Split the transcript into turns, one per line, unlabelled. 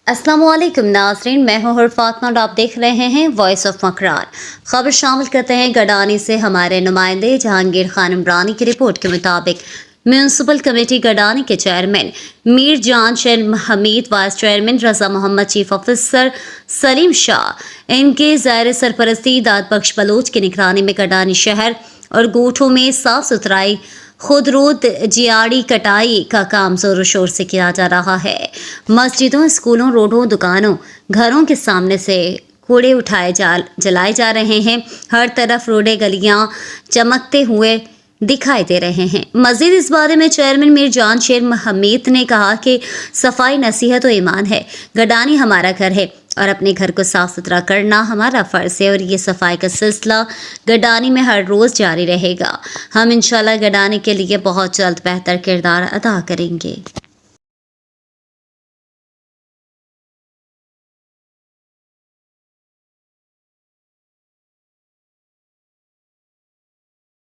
अस्सलाम वालेकुम नाज़रीन, मैं हूँ फातिमा और आप देख रहे हैं वॉइस ऑफ मकरार। खबर शामिल करते हैं गडानी से हमारे नुमाइंदे जहांगीर खान इमरानी की रिपोर्ट के मुताबिक म्यूनसिपल कमेटी गडानी के चेयरमैन मीर जान शेर हमीद, वाइस चेयरमैन रजा मोहम्मद, चीफ ऑफिसर सलीम शाह, इनके ज़ाहिर सरपरस्ती दाद बख्श बलोच की निगरानी में गडानी शहर और गोठों में साफ सुथराई, खुदरूद जियाड़ी कटाई का काम जोरों शोर से किया जा रहा है। मस्जिदों, स्कूलों, रोडों, दुकानों, घरों के सामने से कूड़े उठाए जलाए जा रहे हैं। हर तरफ रोडे गलियां चमकते हुए दिखाई दे रहे हैं। मजीद इस बारे में चेयरमैन मीर जान शेर हमीद ने कहा कि सफाई नसीहत और ईमान है। गडानी हमारा घर है और अपने घर को साफ सुथरा करना हमारा फ़र्ज़ है और ये सफाई का सिलसिला गडानी में हर रोज़ जारी रहेगा। हम इंशाल्लाह गडानी के लिए बहुत जल्द बेहतर किरदार अदा करेंगे।